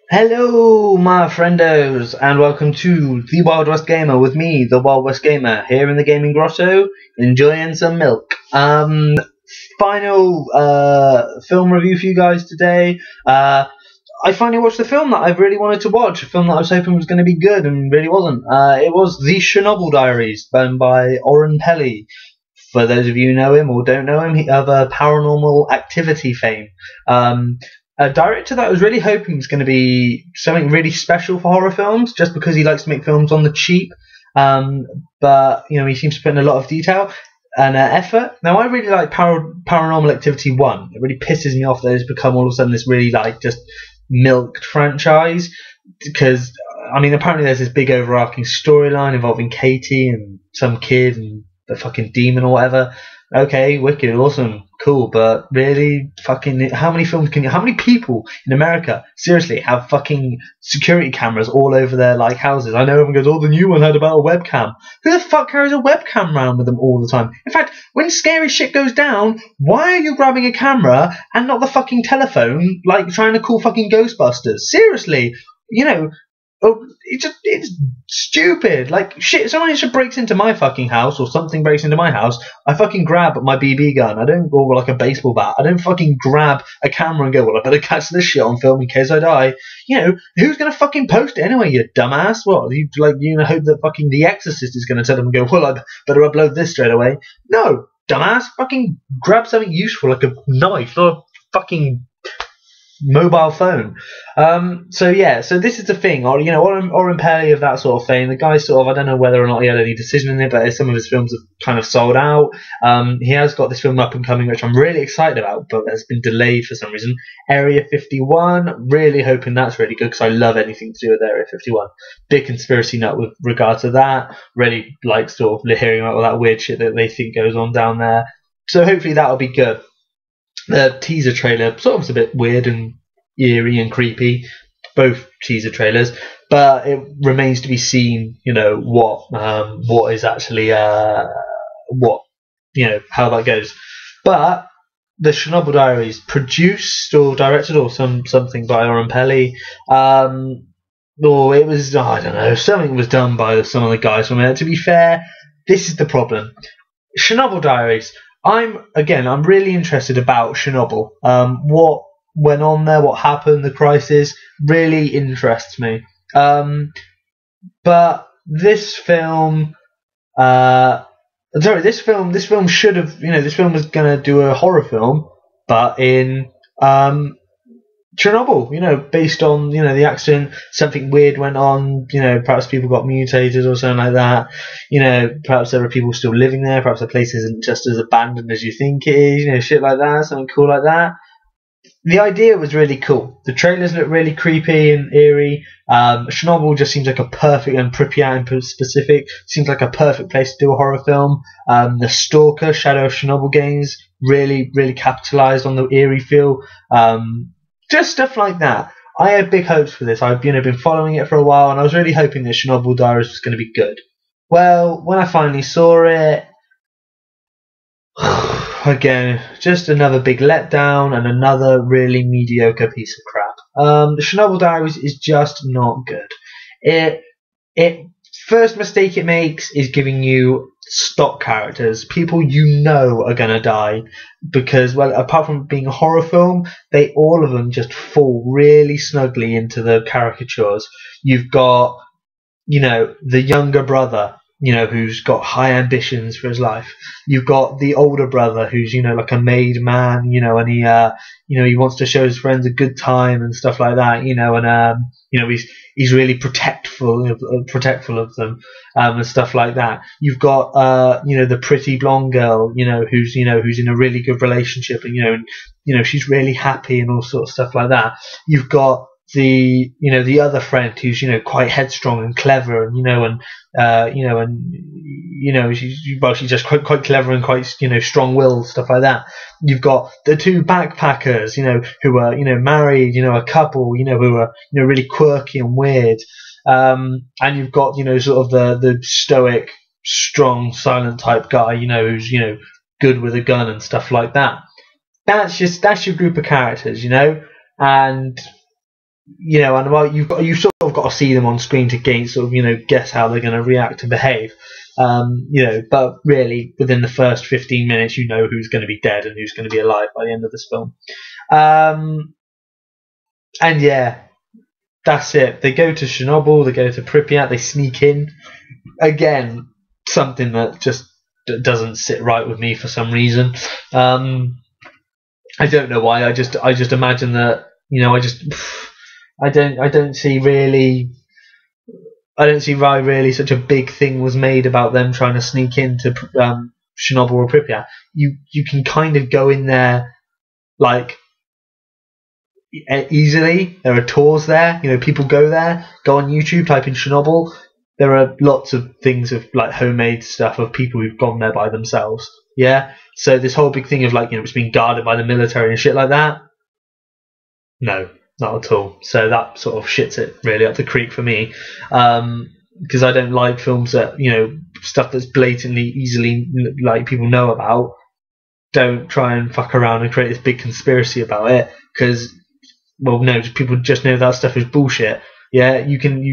Hello, my friendos, and welcome to the Wild West Gamer with me, the Wild West Gamer, here in the gaming grotto, enjoying some milk. Final film review for you guys today. I finally watched the film that I've really wanted to watch, a film that I was hoping was going to be good and really wasn't. It was the Chernobyl Diaries, done by Oren Peli. For those of you who know him or don't know him, he of paranormal activity fame. A director that I was really hoping was going to be something really special for horror films, just because he likes to make films on the cheap. But he seems to put in a lot of detail and effort. Now, I really like Paranormal Activity 1. It really pisses me off that it's become all of a sudden this really just milked franchise, because apparently there's this big overarching storyline involving Katie and some kid and the fucking demon or whatever. Okay, wicked, awesome, cool, but really, fucking, how many people in America, seriously, have fucking security cameras all over their, houses? I know everyone goes, oh, the new one had about a webcam. Who the fuck carries a webcam around with them all the time? In fact, when scary shit goes down, why are you grabbing a camera and not the fucking telephone, trying to call fucking Ghostbusters? Seriously, it's stupid. Shit, someone just breaks into my fucking house or something breaks into my house, I fucking grab my BB gun. I don't go like a baseball bat. I don't fucking grab a camera and go, well, I better catch this shit on film in case I die. Who's gonna fucking post it anyway, you dumbass? What, you hope that fucking The Exorcist is gonna tell them and go, well, I better upload this straight away? No, dumbass, fucking grab something useful like a knife, not a fucking mobile phone. So this is the thing. Oren Peli of that sort of thing. The guy I don't know whether or not he had any decision in it, but some of his films have kind of sold out. He has got this film up and coming, which I'm really excited about, but has been delayed for some reason. Area 51. Really hoping that's really good, because I love anything to do with Area 51. Big conspiracy nut with regard to that. Really like hearing about all that weird shit that they think goes on down there. So hopefully that'll be good. The teaser trailer was a bit weird and eerie and creepy, both teaser trailers, but it remains to be seen, what is actually how that goes. But the Chernobyl Diaries, produced or directed or something by Oren Peli, or it was, I don't know, something was done by some of the guys from it. To be fair, this is the problem. Chernobyl Diaries. I'm really interested about Chernobyl. What went on there, what happened, the crisis, really interests me. But this film, this film should have, this film was gonna do a horror film, but in Chernobyl, based on, the accident, something weird went on, perhaps people got mutated or something like that, perhaps there are people still living there, perhaps the place isn't just as abandoned as you think it is, shit like that, something cool like that. The idea was really cool. The trailers look really creepy and eerie. Chernobyl just seems like a perfect, and Pripyat in specific, seems like a perfect place to do a horror film. The Stalker, Shadow of Chernobyl games, really, really capitalized on the eerie feel. Just stuff like that. I had big hopes for this. I've been following it for a while, and I was really hoping that Chernobyl Diaries was going to be good. Well, when I finally saw it, again, just another big letdown and another really mediocre piece of crap. The Chernobyl Diaries is just not good. It first mistake it makes is giving you stock characters, people are gonna die, because, well, apart from being a horror film, all of them just fall really snugly into the caricatures. You've got, the younger brother, who's got high ambitions for his life. You've got the older brother who's, like a made man, and he wants to show his friends a good time and stuff like that, and he's really protectful of them, and stuff like that. You've got the pretty blonde girl, who's in a really good relationship, and she's really happy and all sorts of stuff like that. You've got the other friend who's quite headstrong and clever, and she's just quite clever and quite strong-willed, stuff like that. You've got the two backpackers, who are married, a couple, who are really quirky and weird, and you've got sort of the stoic, strong, silent type guy, who's good with a gun and stuff like that. That's your group of characters, and you know, and well, you've sort of got to see them on screen to gain sort of, you know, guess how they're going to react and behave. You know, but really within the first 15 minutes, you know who's going to be dead and who's going to be alive by the end of this film. And yeah, that's it. They go to Chernobyl, they go to Pripyat, they sneak in. Again, something that just doesn't sit right with me for some reason. I don't know why. I just imagine that, you know, I don't see why really such a big thing was made about them trying to sneak into Chernobyl or Pripyat. You can kind of go in there like easily. There are tours there. You know, people go there. Go on YouTube, type in Chernobyl. There are lots of things of like homemade stuff of people who've gone there by themselves. Yeah. So this whole big thing of like, you know, it's being guarded by the military and shit like that. No, not at all. So that sort of shits it really up the creek for me. Because I don't like films that, you know, stuff that's blatantly easily like people know about. Don't try and fuck around and create this big conspiracy about it, because, well, no, people just know that stuff is bullshit. Yeah,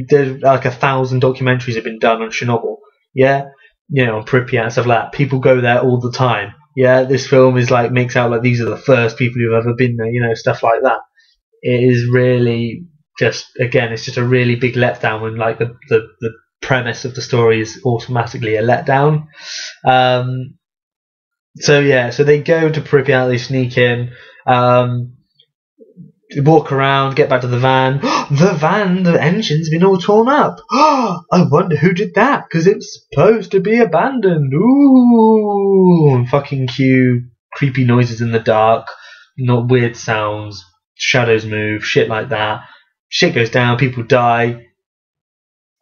there's like 1,000 documentaries have been done on Chernobyl. Yeah, you know, on Pripyat and stuff like that. People go there all the time. Yeah, this film is like makes out like these are the first people who've ever been there. You know, stuff like that. It is really just, again, it's just a really big letdown when like the premise of the story is automatically a letdown. So yeah, so they go to Pripyat, they sneak in. Walk around, get back to the van. The engine's been all torn up. I wonder who did that, because it's supposed to be abandoned. Ooh, and fucking cue creepy noises in the dark, not weird sounds, shadows move, shit like that. Shit goes down, people die.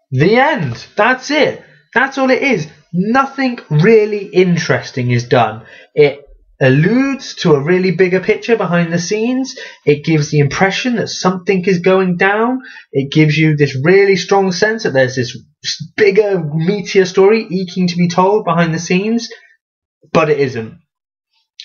The end. That's it. That's all it is. Nothing really interesting is done. It alludes to a really bigger picture behind the scenes. It gives the impression that something is going down. It gives you this really strong sense that there's this bigger, meatier story eking to be told behind the scenes, but it isn't.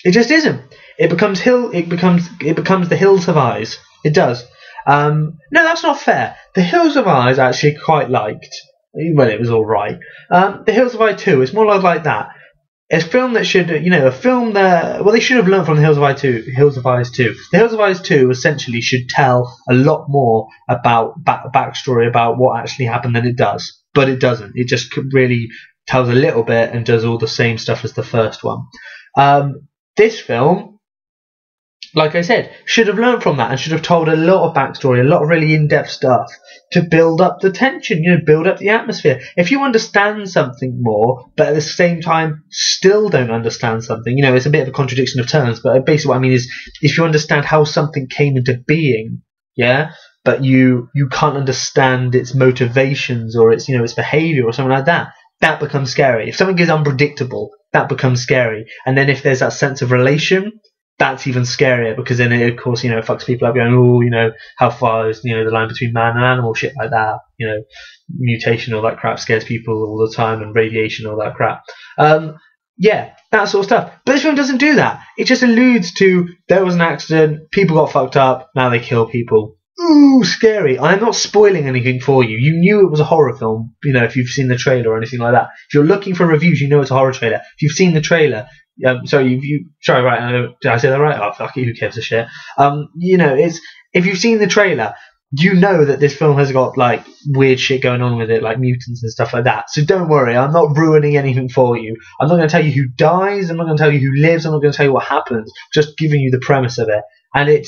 It just isn't. It becomes the Hills Have Eyes. It does. No, that's not fair. The Hills Have Eyes I actually quite liked. Well, it was all right. The Hills Have Eyes 2, it's more like that. It's a film that should, you know, a film that, well, they should have learned from the Hills of Eyes 2. Hills of Eyes 2. The Hills of Eyes 2 essentially should tell a lot more about backstory about what actually happened than it does. But it doesn't. It just really tells a little bit and does all the same stuff as the first one. This film, like I said, should have learned from that and should have told a lot of backstory, a lot of really in-depth stuff to build up the tension, you know, build up the atmosphere. If you understand something more, but at the same time still don't understand something, you know, it's a bit of a contradiction of terms, but basically what I mean is if you understand how something came into being, yeah, but you can't understand its motivations or its, you know, its behavior or something like that, that becomes scary. If something is unpredictable, that becomes scary. And then if there's that sense of relation, that's even scarier, because then it, of course, you know, fucks people up going, oh, you know, how far is, you know, the line between man and animal, shit like that, you know, mutation, all that crap scares people all the time, and radiation, all that crap. Yeah, that sort of stuff. But this film doesn't do that. It just alludes to there was an accident, people got fucked up, now they kill people. Ooh, scary. I'm not spoiling anything for you. You knew it was a horror film, you know, if you've seen the trailer or anything like that. If you're looking for reviews, you know it's a horror trailer. If you've seen the trailer, sorry, right? Did I say that right? Oh, fuck it, who gives a shit? You know, it's if you've seen the trailer, you know that this film has got like weird shit going on with it, like mutants and stuff like that. So don't worry, I'm not ruining anything for you. I'm not going to tell you who dies. I'm not going to tell you who lives. I'm not going to tell you what happens. Just giving you the premise of it. And it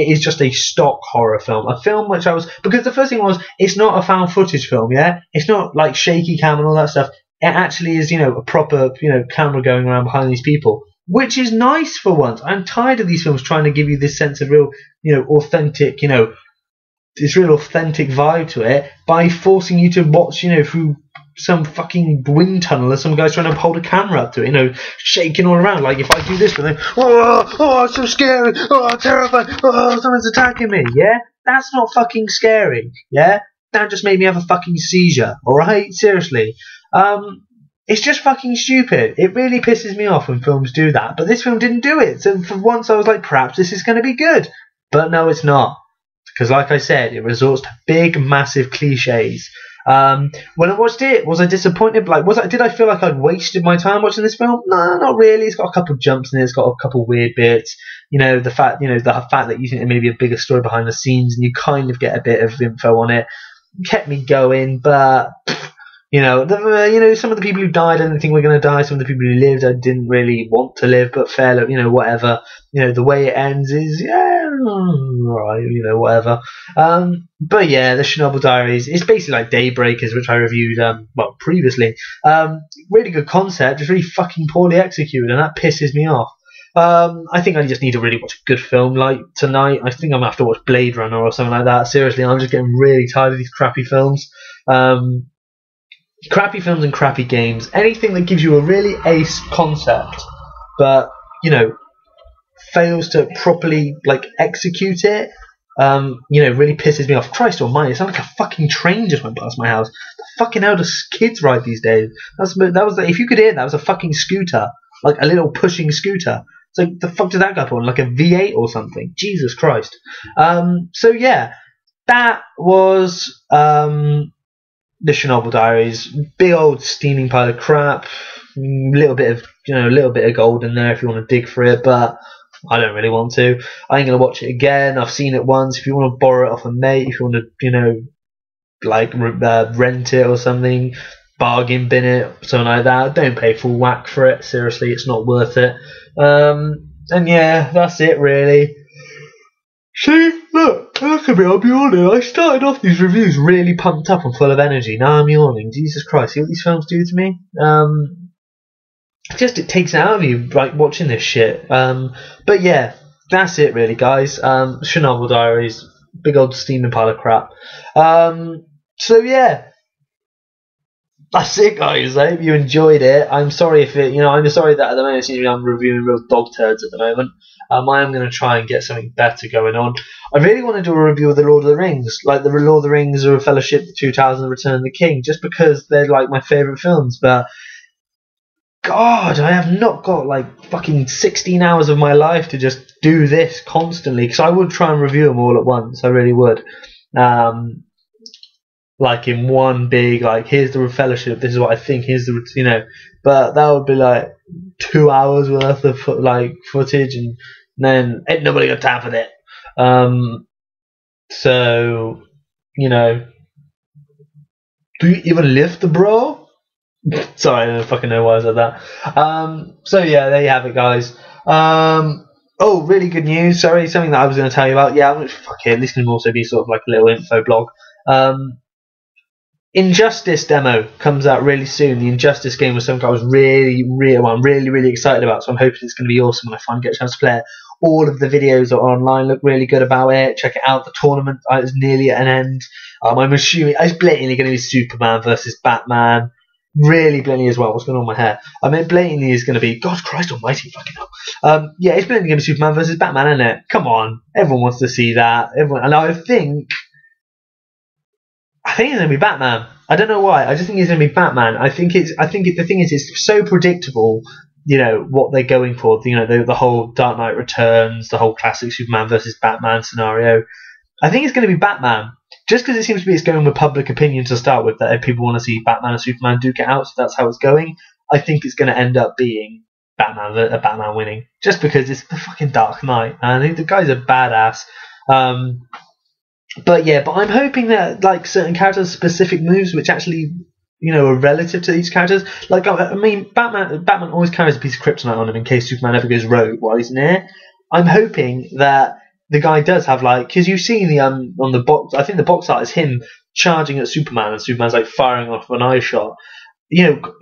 is just a stock horror film. A film which because the first thing was, it's not a found footage film, yeah? It's not like shaky cam and all that stuff. It actually is, you know, a proper, you know, camera going around behind these people, which is nice for once. I'm tired of these films trying to give you this sense of real, you know, authentic, you know, this real authentic vibe to it by forcing you to watch, you know, through some fucking wind tunnel as some guy's trying to hold a camera up to it, you know, shaking all around. Like if I do this, then oh, it's so scary, oh, I'm terrified, oh, someone's attacking me. Yeah, that's not fucking scary. Yeah, that just made me have a fucking seizure. All right, seriously. It's just fucking stupid. It really pisses me off when films do that. But this film didn't do it. So for once, I was like, perhaps this is going to be good. But no, it's not. because, like I said, it resorts to big, massive cliches. When I watched it, was I disappointed? Like, did I feel like I'd wasted my time watching this film? No, not really. It's got a couple of jumps in it. It's got a couple of weird bits. The fact that you think there may be a bigger story behind the scenes, and you kind of get a bit of info on it, kept me going. But some of the people who died, I didn't think were going to die. Some of the people who lived, I didn't really want to live. But fair, whatever. The way it ends is, yeah, alright, whatever. But yeah, the Chernobyl Diaries, it's basically like Daybreakers, which I reviewed, previously. Really good concept, just really fucking poorly executed, and that pisses me off. I think I just need to really watch a good film. Like tonight, I think I'm gonna have to watch Blade Runner or something like that. Seriously, I'm just getting really tired of these crappy films. Crappy films and crappy games. Anything that gives you a really ace concept, but fails to properly execute it. Really pisses me off. Christ almighty, it sounds like a fucking train just went past my house. The fucking hell does kids ride these days? That was if you could hear that, was a fucking scooter, like a little pushing scooter. So the fuck did that go on? Like a V8 or something? Jesus Christ. So yeah, that was the Chernobyl Diaries. Big old steaming pile of crap. Little bit of gold in there if you want to dig for it, but I don't really want to. I ain't gonna watch it again. I've seen it once. If you want to borrow it off a mate, if you want to, rent it or something, bargain bin it, something like that, don't pay full whack for it. Seriously, it's not worth it. And yeah, that's it really. See, look at me, I'm yawning. I started off these reviews really pumped up and full of energy. Now I'm yawning. Jesus Christ, see what these films do to me? It takes it out of you, watching this shit. But yeah, that's it really, guys. Chernobyl Diaries, big old steaming pile of crap. So yeah, that's it, guys. I hope you enjoyed it. I'm sorry if I'm sorry that at the moment I'm reviewing real dog turds at the moment. I am going to try and get something better going on. I really want to do a review of the Lord of the Rings, like the Lord of the Rings or Fellowship, the 2000, Return of the King, just because they're like my favourite films. But God, I have not got fucking 16 hours of my life to just do this constantly, because I would try and review them all at once. I really would. In one big, here's the Fellowship, this is what I think, here's the, but that would be 2 hours worth of footage, and then ain't nobody got time for that. So, do you even lift the bro? Sorry, I don't fucking know why I said that. So yeah, there you have it, guys. Oh, really good news. Sorry, something that I was going to tell you about. Yeah, fuck it. This can also be sort of like a little info blog. Injustice demo comes out really soon. The Injustice game was something I was really excited about. So I'm hoping it's going to be awesome when I finally get a chance to play it. All of the videos that are online look really good about it. Check it out. The tournament is nearly at an end. I'm assuming it's blatantly going to be Superman versus Batman. Really blatantly as well. What's going on with my hair? I mean, blatantly is going to be, God Christ almighty, fucking hell. Yeah, it's blatantly going to be Superman versus Batman, isn't it? Come on. Everyone wants to see that. And I think it's going to be Batman. I don't know why. I just think it's going to be Batman. The thing is, it's so predictable, what they're going for. The whole Dark Knight Returns, the whole classic Superman versus Batman scenario. I think it's going to be Batman. Just because it seems to be it's going with public opinion to start with, that if people want to see Batman and Superman duke it out, so that's how it's going. I think it's going to end up being Batman winning, just because it's the fucking Dark Knight, and I think the guy's a badass. But I'm hoping that certain characters, specific moves, which actually are relative to these characters. I mean, Batman always carries a piece of kryptonite on him in case Superman ever goes rogue while he's near. I'm hoping that the guy does have because you've seen the on the box. I think the box art is him charging at Superman, and Superman's firing off an eye shot.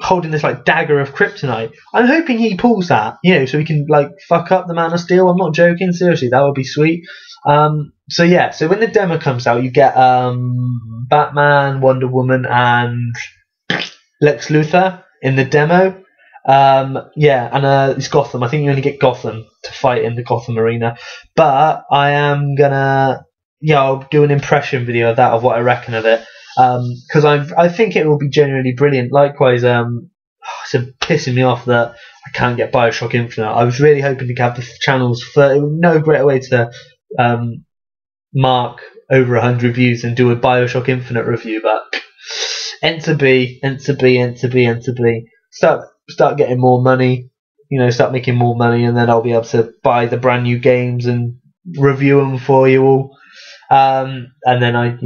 Holding this dagger of kryptonite. I'm hoping he pulls that. So he can fuck up the Man of Steel. I'm not joking. Seriously, that would be sweet. So when the demo comes out, you get Batman, Wonder Woman, and Lex Luthor in the demo. And it's Gotham. I think you only get Gotham to fight in the Gotham arena. But I am gonna, I'll do an impression video of that, of what I reckon of it. Because I think it will be genuinely brilliant. Likewise, it's pissing me off that I can't get Bioshock Infinite. I was really hoping to have the channels for no greater way to mark over 100 views and do a Bioshock Infinite review, but enter B. Start getting more money, start making more money, and then I'll be able to buy the brand new games and review them for you all. And then I,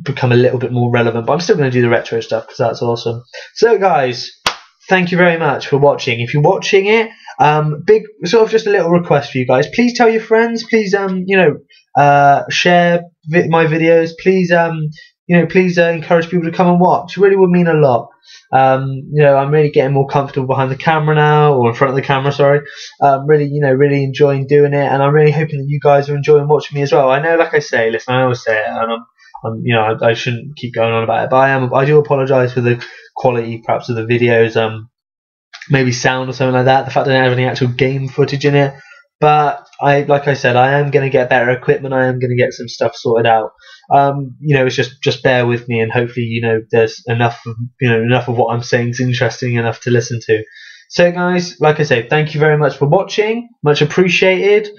become a little bit more relevant, but I'm still going to do the retro stuff because that's awesome. So guys, thank you very much for watching. If you're watching it, big sort of just a little request for you guys. Please tell your friends. Please, share my videos. Please, please encourage people to come and watch. It really would mean a lot. I'm really getting more comfortable behind the camera now, or in front of the camera, sorry. Really enjoying doing it, and I'm really hoping that you guys are enjoying watching me as well. I know, like I say, listen, I always say it, and I shouldn't keep going on about it, but I do apologise for the quality, perhaps, of the videos, maybe sound or something like that. The fact that I don't have any actual game footage in it. But like I said, I am going to get better equipment. I am going to get some stuff sorted out. It's just bear with me, and hopefully, there's enough of what I'm saying is interesting enough to listen to. So, guys, like I say, thank you very much for watching. Much appreciated.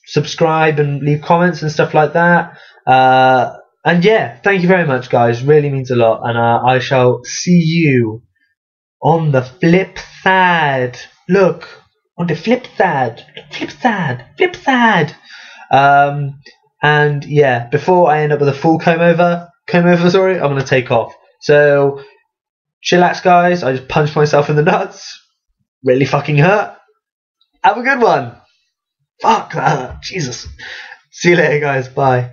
Subscribe and leave comments and stuff like that. And yeah, thank you very much, guys. Really means a lot. And I shall see you on the flip side. Look. On the flip side. And yeah, before I end up with a full comb over, I'm going to take off. So, chillax, guys. I just punched myself in the nuts. Really fucking hurt. Have a good one. Fuck that. Jesus. See you later, guys. Bye.